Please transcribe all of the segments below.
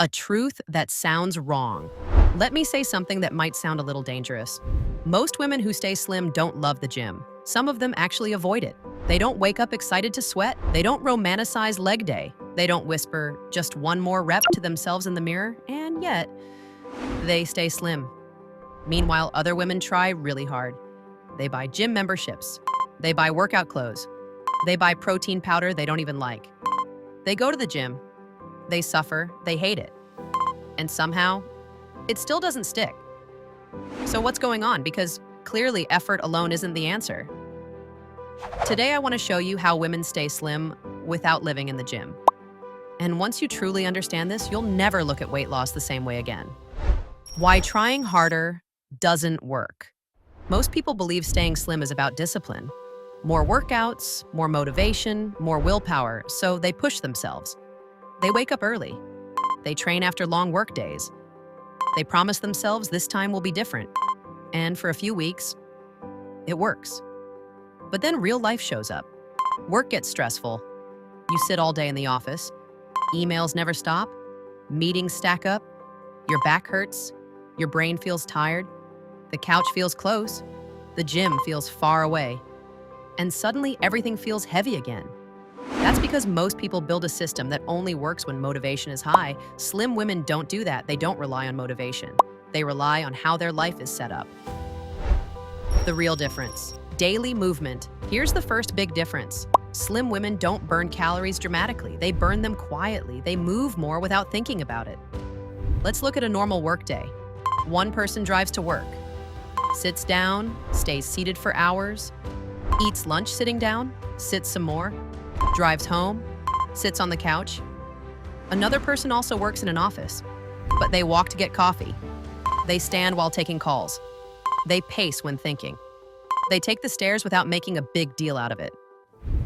A truth that sounds wrong. Let me say something that might sound a little dangerous. Most women who stay slim don't love the gym. Some of them actually avoid it. They don't wake up excited to sweat. They don't romanticize leg day. They don't whisper just one more rep to themselves in the mirror, and yet they stay slim. Meanwhile, other women try really hard. They buy gym memberships. They buy workout clothes. They buy protein powder they don't even like. They go to the gym. They suffer. They hate it. And somehow, it still doesn't stick. So what's going on? Because clearly effort alone isn't the answer. Today I want to show you how women stay slim without living in the gym. And once you truly understand this, you'll never look at weight loss the same way again. Why trying harder doesn't work. Most people believe staying slim is about discipline. More workouts, more motivation, more willpower, so they push themselves. They wake up early. They train after long work days. They promise themselves this time will be different. And for a few weeks, it works. But then real life shows up. Work gets stressful. You sit all day in the office. Emails never stop. Meetings stack up. Your back hurts. Your brain feels tired. The couch feels close. The gym feels far away. And suddenly everything feels heavy again. That's because most people build a system that only works when motivation is high. Slim women don't do that. They don't rely on motivation. They rely on how their life is set up. The real difference. Daily movement. Here's the first big difference. Slim women don't burn calories dramatically. They burn them quietly. They move more without thinking about it. Let's look at a normal workday. One person drives to work, sits down, stays seated for hours, eats lunch sitting down, sits some more, drives home, sits on the couch. Another person also works in an office, but they walk to get coffee. They stand while taking calls. They pace when thinking. They take the stairs without making a big deal out of it.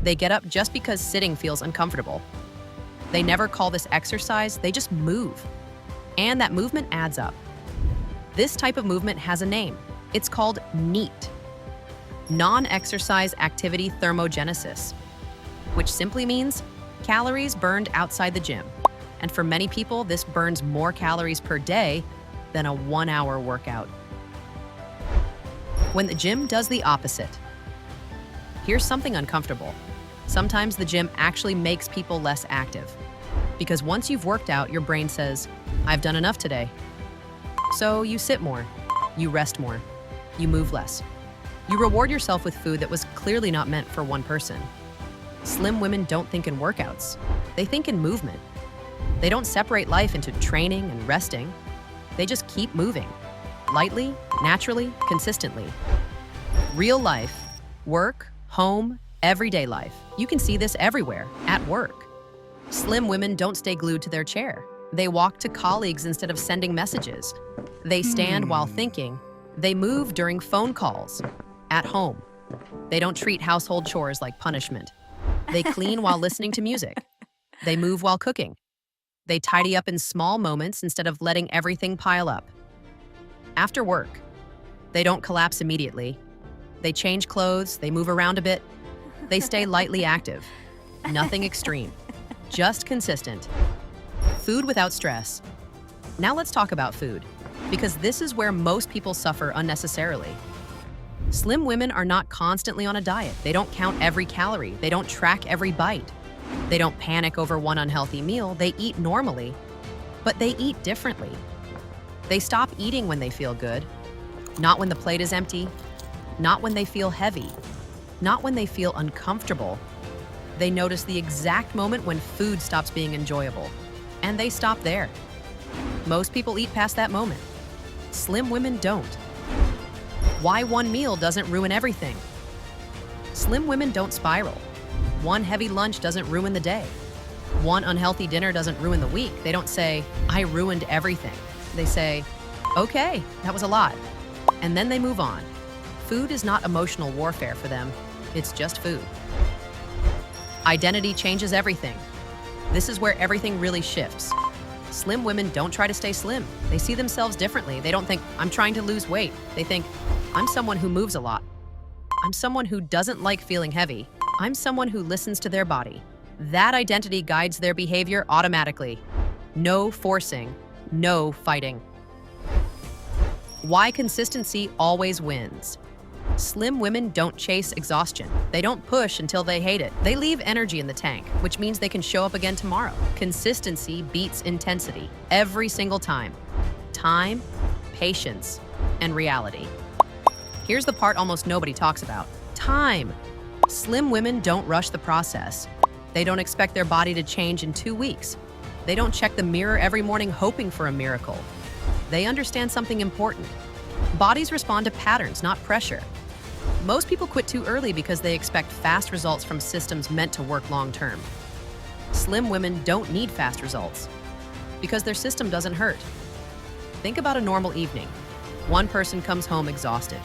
They get up just because sitting feels uncomfortable. They never call this exercise, they just move. And that movement adds up. This type of movement has a name. It's called NEAT, non-exercise activity thermogenesis, which simply means calories burned outside the gym. And for many people, this burns more calories per day than a 1-hour workout. When the gym does the opposite. Here's something uncomfortable. Sometimes the gym actually makes people less active. Because once you've worked out, your brain says, I've done enough today. So you sit more, you rest more, you move less. You reward yourself with food that was clearly not meant for one person. Slim women don't think in workouts. They think in movement. They don't separate life into training and resting. They just keep moving. Lightly, naturally, consistently. Real life, work, home, everyday life. You can see this everywhere, at work. Slim women don't stay glued to their chair. They walk to colleagues instead of sending messages. They stand while thinking. They move during phone calls. At home. They don't treat household chores like punishment. They clean while listening to music. They move while cooking. They tidy up in small moments instead of letting everything pile up. After work, they don't collapse immediately. They change clothes, they move around a bit. They stay lightly active. Nothing extreme, just consistent. Food without stress. Now let's talk about food, because this is where most people suffer unnecessarily. Slim women are not constantly on a diet. They don't count every calorie. They don't track every bite. They don't panic over one unhealthy meal. They eat normally, but they eat differently. They stop eating when they feel good, not when the plate is empty, not when they feel heavy, not when they feel uncomfortable. They notice the exact moment when food stops being enjoyable, and they stop there. Most people eat past that moment. Slim women don't. Why one meal doesn't ruin everything. Slim women don't spiral. One heavy lunch doesn't ruin the day. One unhealthy dinner doesn't ruin the week. They don't say, I ruined everything. They say, okay, that was a lot. And then they move on. Food is not emotional warfare for them. It's just food. Identity changes everything. This is where everything really shifts. Slim women don't try to stay slim. They see themselves differently. They don't think, I'm trying to lose weight. They think, I'm someone who moves a lot. I'm someone who doesn't like feeling heavy. I'm someone who listens to their body. That identity guides their behavior automatically. No forcing, no fighting. Why consistency always wins. Slim women don't chase exhaustion. They don't push until they hate it. They leave energy in the tank, which means they can show up again tomorrow. Consistency beats intensity every single time. Time, patience, and reality. Here's the part almost nobody talks about. Time. Slim women don't rush the process. They don't expect their body to change in 2 weeks. They don't check the mirror every morning hoping for a miracle. They understand something important. Bodies respond to patterns, not pressure. Most people quit too early because they expect fast results from systems meant to work long term. Slim women don't need fast results because their system doesn't hurt. Think about a normal evening. One person comes home exhausted.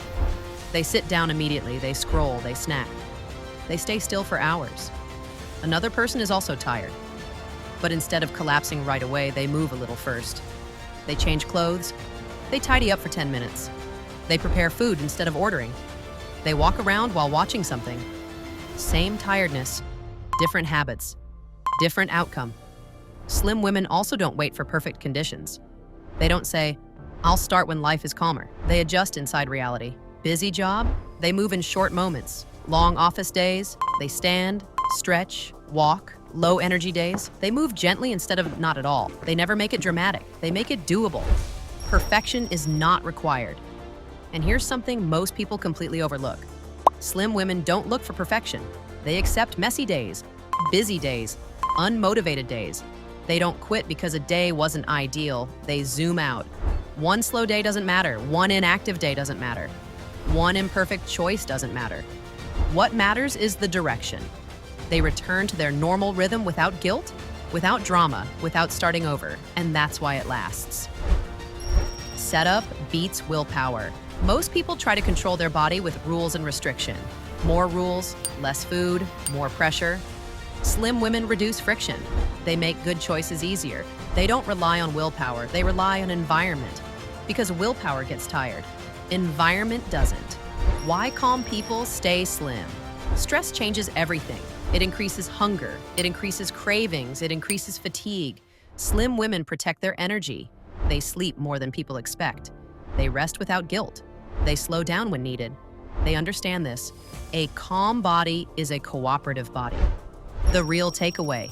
They sit down immediately, they scroll, they snack. They stay still for hours. Another person is also tired. But instead of collapsing right away, they move a little first. They change clothes. They tidy up for 10 minutes. They prepare food instead of ordering. They walk around while watching something. Same tiredness, different habits, different outcome. Slim women also don't wait for perfect conditions. They don't say, "I'll start when life is calmer." They adjust inside reality. Busy job? They move in short moments. Long office days? They stand, stretch, walk. Low energy days? They move gently instead of not at all. They never make it dramatic. They make it doable. Perfection is not required. And here's something most people completely overlook. Slim women don't look for perfection. They accept messy days, busy days, unmotivated days. They don't quit because a day wasn't ideal. They zoom out. One slow day doesn't matter. One inactive day doesn't matter. One imperfect choice doesn't matter. What matters is the direction. They return to their normal rhythm without guilt, without drama, without starting over, and that's why it lasts. Setup beats willpower. Most people try to control their body with rules and restriction. More rules, less food, more pressure. Slim women reduce friction. They make good choices easier. They don't rely on willpower, they rely on environment. Because willpower gets tired. Environment doesn't. Why calm people stay slim? Stress changes everything. It increases hunger, it increases cravings, it increases fatigue. Slim women protect their energy. They sleep more than people expect. They rest without guilt. They slow down when needed. They understand this. A calm body is a cooperative body. The real takeaway.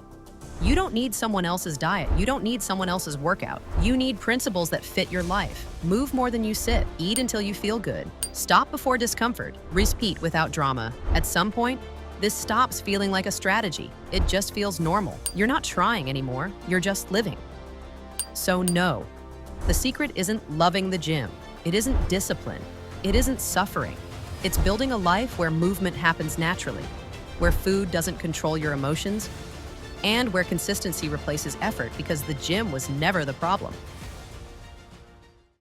You don't need someone else's diet. You don't need someone else's workout. You need principles that fit your life. Move more than you sit. Eat until you feel good. Stop before discomfort. Repeat without drama. At some point, this stops feeling like a strategy. It just feels normal. You're not trying anymore. You're just living. So no, the secret isn't loving the gym. It isn't discipline. It isn't suffering. It's building a life where movement happens naturally, where food doesn't control your emotions, and where consistency replaces effort because the gym was never the problem.